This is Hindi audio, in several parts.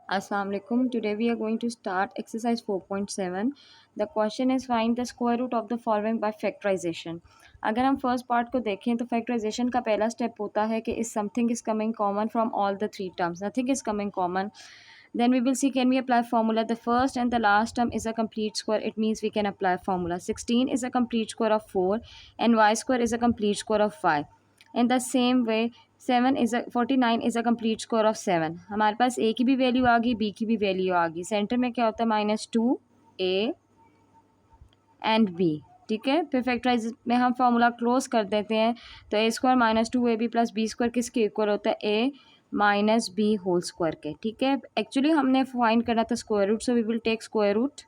Assalamu alaikum. Today we are going to start exercise 4.7. The question is find the square root of the following by factorization. अगर हम फर्स्ट पार्ट को देखें तो फैक्टराइजेशन का पहला स्टेप होता है कि इस something is coming common from all the three terms. Nothing is coming common. Then we will see can we apply formula. The first and the last term is a complete square. It means we can apply formula. 16 is a complete square of 4 and y square is a complete square of 5. In the same way 49 is a complete score of 7. हमारे पास ए की भी वैल्यू आ गई, बी की भी वैल्यू आ गई. सेंटर में क्या होता है -2 a एंड बी. ठीक है, फिर फैक्टराइज में हम फार्मूला क्लोज कर देते हैं. तो A square -2ab plus B square किसके इक्वल होता है? A minus B whole square के. ठीक है, एक्चुअली हमने फाइंड करना था square root, so we will take square root.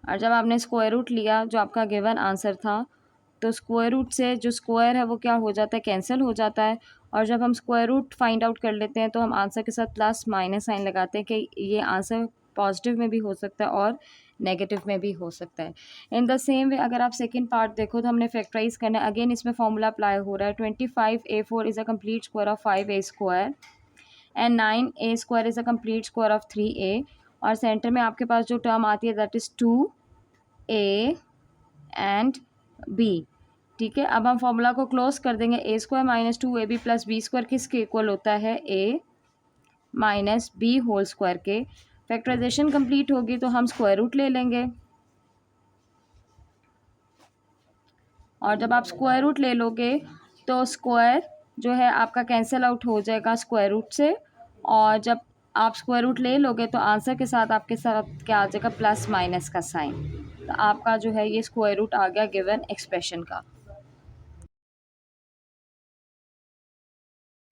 और जब आपने स्क्वायर रूट लिया जो आपका गिवन आंसर था, तो स्क्वायर रूट से जो स्क्वायर है वो क्या हो जाता है? कैंसिल हो जाता है. और जब हम स्क्वायर रूट फाइंड आउट कर लेते हैं तो हम आंसर के साथ प्लस माइनस साइन लगाते हैं कि ये आंसर पॉजिटिव में भी हो सकता है और नेगेटिव में भी हो सकता है. इन द सेम वे अगर आप सेकंड पार्ट देखो तो हमने फैक्टराइज करना है. अगेन इसमें फॉर्मूला अप्लाई हो रहा है. 25a4 is a complete square of 5a square and 9a square is a complete square of 3a. और सेंटर में आपके पास जो टर्म आती है that is 2a and b. ठीक है, अब हम फॉर्मूला को क्लोज कर देंगे. A square -2ab plus B square किसके इक्वल होता है? A minus B whole square के. फैक्टराइजेशन कंप्लीट होगी तो हम स्क्वायर रूट ले लेंगे. और जब आप स्क्वायर रूट ले लोगे तो स्क्वायर जो है आपका कैंसिल आउट हो जाएगा स्क्वायर रूट से. और जब आप स्क्वायर रूट ले लोगे तो आंसर के साथ आपके साथ क्या आ जाएगा? प्लस माइनस का साइन. तो आपका जो है ये स्क्वायर रूट आ गया गिवन एक्सप्रेशन का.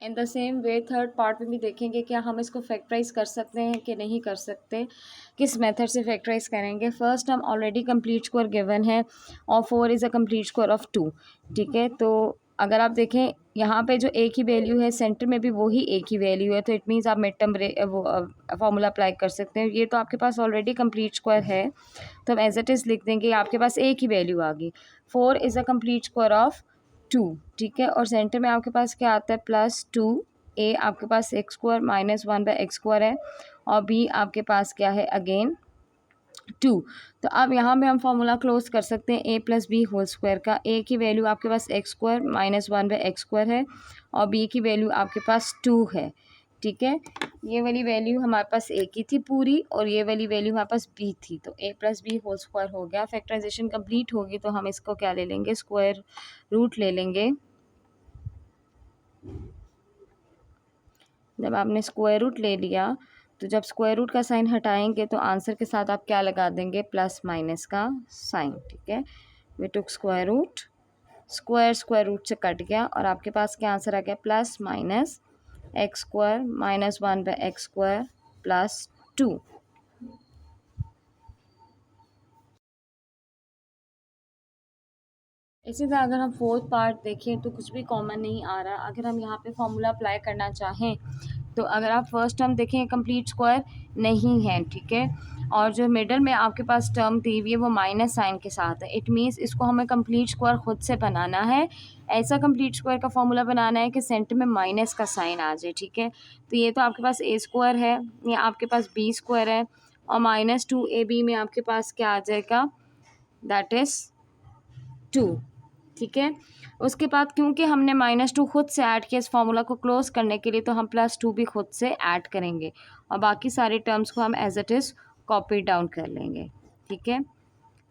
In the same way third part में भी देखेंगे क्या हम इसको फैक्टराइज कर सकते हैं कि नहीं कर सकते, किस मेथड से फैक्टराइज करेंगे. फर्स्ट हम ऑलरेडी कंप्लीट स्क्वायर गिवन है और 4 is a complete square of 2. ठीक है, तो अगर आप देखें यहाँ पे जो ए की वैल्यू है सेंटर में भी वही ए की वैल्यू है, तो इट मीन्स आप मिड टर्म वो फार्मूला अप्लाई कर सकते हैं. ये तो आपके पास ऑलरेडी कंप्लीट स्क्वायर है तो हम एज इट इज़ लिख देंगे. आपके पास ए की वैल्यू आ गई. 4 is a complete square of 2. ठीक है, और सेंटर में आपके पास क्या आता है? +2a. आपके पास एक्स स्क्वायर -1/x स्क्वायर है और b आपके पास क्या है? अगेन 2. तो अब यहाँ पे हम फार्मूला क्लोज कर सकते हैं a plus b whole square का. a की वैल्यू आपके पास एक्स स्क्वायर -1/x स्क्वायर है और b की वैल्यू आपके पास 2 है. ठीक है, ये वाली वैल्यू हमारे पास a की थी पूरी और ये वाली वैल्यू हमारे पास b थी, तो a plus b whole square हो गया. फैक्टराइजेशन कंप्लीट होगी तो हम इसको क्या ले लेंगे? स्क्वायर रूट ले लेंगे. जब आपने स्क्वायर रूट ले लिया तो जब स्क्वायर रूट का साइन हटाएंगे तो आंसर के साथ आप क्या लगा देंगे? प्लस माइनस का साइन. ठीक है, we took square root. Square square root से कट गया और आपके पास क्या आंसर आ गया? Plus minus x square -1/x square प्लस 2. इसी तरह अगर हम फोर्थ पार्ट देखें तो कुछ भी कॉमन नहीं आ रहा. अगर हम यहाँ पे फॉर्मूला अप्लाई करना चाहें तो अगर आप फर्स्ट टर्म देखें कंप्लीट स्क्वायर नहीं है. ठीक है, और जो मिडल में आपके पास टर्म दी हुई है वो माइनस साइन के साथ है. इट मीन्स इसको हमें कंप्लीट स्क्वायर खुद से बनाना है. ऐसा कंप्लीट स्क्वायर का फॉर्मूला बनाना है कि सेंटर में माइनस का साइन आ जाए. ठीक है, तो ये तो आपके पास ए स्क्वायर है, ये आपके पास बी स्क्वायर है और -2ab में आपके पास क्या आ जाएगा? That is 2. ठीक है, उसके बाद क्योंकि हमने -2 खुद से ऐड किया इस फार्मूला को क्लोज करने के लिए तो हम +2 भी खुद से ऐड करेंगे और बाकी सारे टर्म्स को हम as it is copy down कर लेंगे. ठीक है,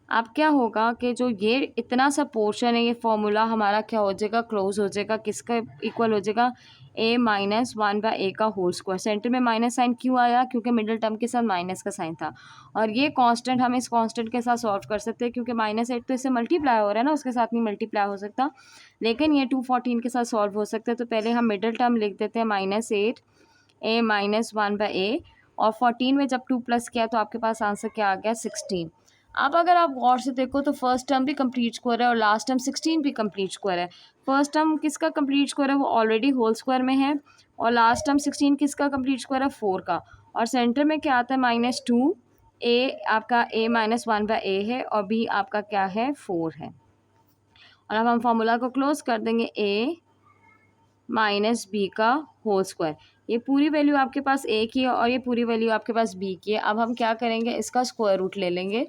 अब क्या होगा कि जो ये इतना सा पोर्शन है ये फॉर्मूला हमारा क्या हो जाएगा? क्लोज हो जाएगा. किसका इक्वल हो जाएगा? a -1/a का होल स्क्वायर. सेंटर में माइनस साइन क्यों आया? क्योंकि मिडिल टर्म के साथ माइनस का साइन था और ये कांस्टेंट हम इस कांस्टेंट के साथ सॉल्व कर सकते हैं क्योंकि -8 तो इससे मल्टीप्लाई हो रहा है ना, उसके साथ नहीं मल्टीप्लाई हो सकता, लेकिन ये 214 के साथ सॉल्व हो सकता है. तो पहले हम मिडिल टर्म लिख देते हैं -8 a -1/a और 14 में जब 2 प्लस किया तो आपके पास आंसर क्या आ गया? 16. अब अगर आप गौर से देखो तो फर्स्ट टर्म भी कंप्लीट स्क्वायर है और लास्ट टर्म 16 भी कंप्लीट स्क्वायर है. फर्स्ट टर्म किसका कंप्लीट स्क्वायर है? वो ऑलरेडी होल स्क्वायर में है और लास्ट टर्म 16 किसका कंप्लीट स्क्वायर है? 4 का. और सेंटर में क्या आता है? -2. ए आपका a -1/a है और b आपका क्या है? 4 है. और अब हम फॉर्मूला को क्लोज कर देंगे. a माइनस बी का होल स्क्वायर। ये पूरी वैल्यू आपके पास ए की है और ये पूरी वैल्यू आपके पास बी की है। अब हम क्या करेंगे, इसका स्क्वायर रूट ले लेंगे।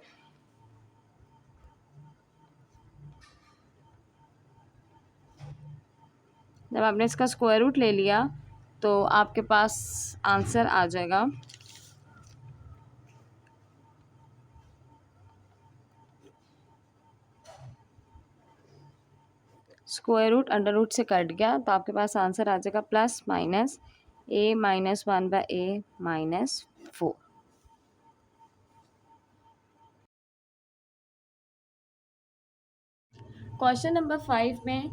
जब आपने इसका स्क्वायर रूट ले लिया तो आपके पास आंसर आ जाएगा स्क्वायर रूट अंडर रूट से कट गया तो आपके पास आंसर आ जाएगा plus minus A minus 1/a minus 4। Question number 5 में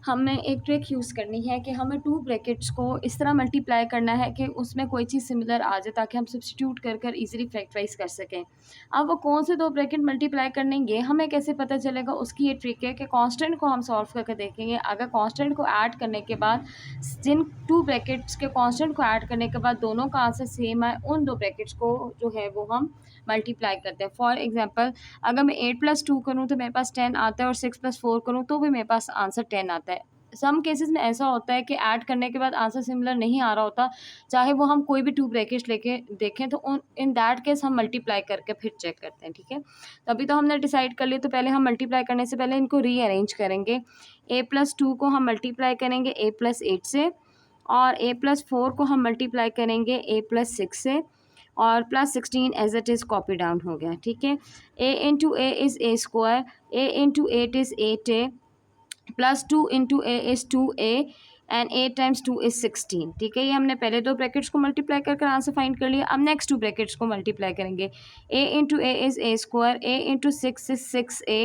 हमें एक ट्रिक यूज़ करनी है कि हमें टू ब्रैकेट्स को इस तरह मल्टीप्लाई करना है कि उसमें कोई चीज़ सिमिलर आ जाए ताकि हम सब्स्टिट्यूट कर कर ईजिली फैक्टराइज कर सकें। अब वो कौन से दो ब्रैकेट मल्टीप्लाई करने ये हमें कैसे पता चलेगा, उसकी ये ट्रिक है कि कांस्टेंट को हम सॉल्व करके देखेंगे। अगर कांस्टेंट को ऐड करने के बाद जिन टू ब्रैकेट्स के कांस्टेंट को ऐड करने के बाद दोनों का आंसर सेम है, उन दो ब्रैकेट्स को जो है वो हम मल्टीप्लाई करते हैं। फॉर एग्जाम्पल अगर मैं 8+2 करूँ तो मेरे पास 10 आता है और 6+4 करूँ तो भी मेरे पास आंसर 10 आता है। सम केसेस में ऐसा होता है कि ऐड करने के बाद आंसर सिमिलर नहीं आ रहा होता, चाहे वो हम कोई भी टू ब्रैकेट्स लेके देखें तो उन इन दैट केस हम मल्टीप्लाई करके फिर चेक करते हैं। ठीक है, तभी तो हमने डिसाइड कर लिया, तो पहले हम मल्टीप्लाई करने से पहले इनको रीअरेंज करेंगे। a+2 को हम मल्टीप्लाई करेंगे a+8 से, और a+4 को हम मल्टीप्लाई करेंगे a+6 से, और +16 as it is copy down हो गया। ठीक है, a into a is a square, a into 8 is 8a, +2 into a is 2a and 8 times 2 is 16। ठीक है, ये हमने पहले दो ब्रैकेट्स को मल्टीप्लाई कर आंसर फाइंड कर लिया। अब नेक्स्ट टू ब्रैकेट्स को मल्टीप्लाई करेंगे। a into a is a square, a into 6 is 6a,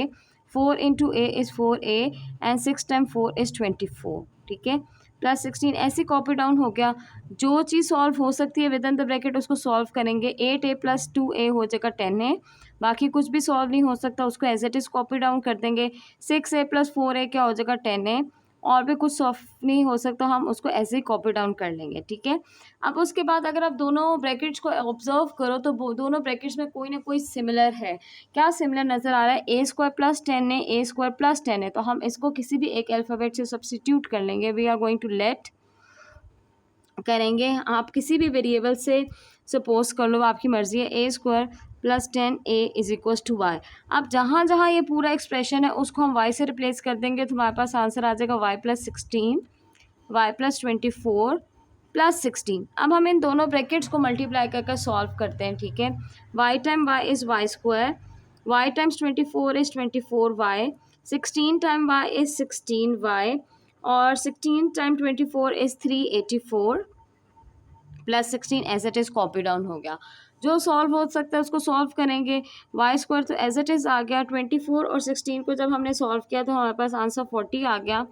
4 into a is 4a and 6 time 4 is 24। ठीक है, +16 ऐसे कॉपी डाउन हो गया। जो चीज़ सॉल्व हो सकती है विद इन द ब्रैकेट उसको सॉल्व करेंगे। 8a + 2a हो जाएगा 10a, बाकी कुछ भी सॉल्व नहीं हो सकता उसको as it is copy down कर देंगे। 6a + 4a क्या हो जाएगा 10a, और भी कुछ सॉल्व नहीं हो सकता हम उसको ऐसे ही कॉपी डाउन कर लेंगे। ठीक है, अब उसके बाद अगर आप दोनों ब्रैकेट्स को ऑब्जर्व करो तो दोनों ब्रैकेट्स में कोई ना कोई सिमिलर है। क्या सिमिलर नज़र आ रहा है, a² + 10a, a² + 10a। तो हम इसको किसी भी एक अल्फ़ाबेट से सब्स्टिट्यूट कर लेंगे। We are going to let करेंगे, आप किसी भी वेरिएबल से सपोज कर लो, आपकी मर्ज़ी है। a² + 10a = y। अब जहाँ जहाँ ये पूरा एक्सप्रेशन है उसको हम y से रिप्लेस कर देंगे तो हमारे पास आंसर आ जाएगा y + 16, y + 24 + 16। अब हम इन दोनों ब्रैकेट्स को मल्टीप्लाई कर सॉल्व करते हैं। ठीक है, y time y is y², y times 24 is 24y, 16 time y is 16y, और 16 time 24 is 384, +16 as it is copy down हो गया। जो सॉल्व हो सकता है उसको सॉल्व करेंगे। y² तो एज इट इज़ आ गया। 24 और 16 को जब हमने सॉल्व किया तो हमारे पास आंसर 40 आ गया,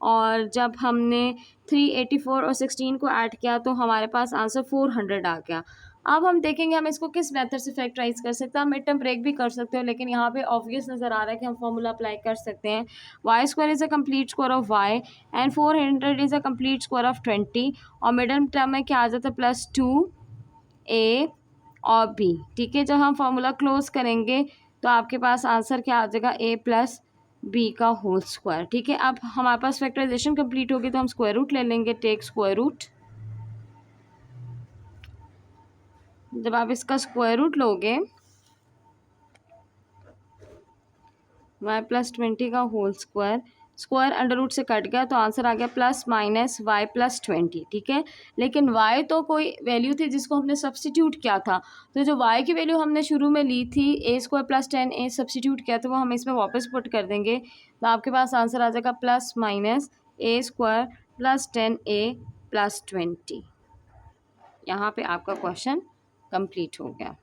और जब हमने 384 और 16 को ऐड किया तो हमारे पास आंसर 400 आ गया। अब हम देखेंगे हम इसको किस मेथड से फैक्टराइज कर सकते हैं। हम मिड टर्म ब्रेक भी कर सकते हो, लेकिन यहाँ पे ऑब्वियस नज़र आ रहा है कि हम फॉर्मूला अप्लाई कर सकते हैं। y² is a complete square of y and 400 is a complete square of 20, और मिडल टर्म में क्या आ जाता है +2a और b। ठीक है, जब हम फॉर्मूला क्लोज करेंगे तो आपके पास आंसर क्या आ जाएगा, a + b का होल स्क्वायर। ठीक है, अब हमारे पास फैक्टराइजेशन कंप्लीट होगी तो हम स्क्वायर रूट ले लेंगे। Take square root. जब आप इसका स्क्वायर रूट लोगे y + 20 का whole square, square under root से कट गया तो आंसर आ गया +-y + 20। ठीक है, लेकिन y तो कोई वैल्यू थी जिसको हमने सब्स्टिट्यूट किया था, तो जो y की वैल्यू हमने शुरू में ली थी a² + 10a सब्स्टिट्यूट किया तो वो हम इसमें वापस पुट कर देंगे, तो आपके पास आंसर आ जाएगा +-a² + 10a + 20। यहाँ पे आपका क्वेश्चन कंप्लीट हो गया।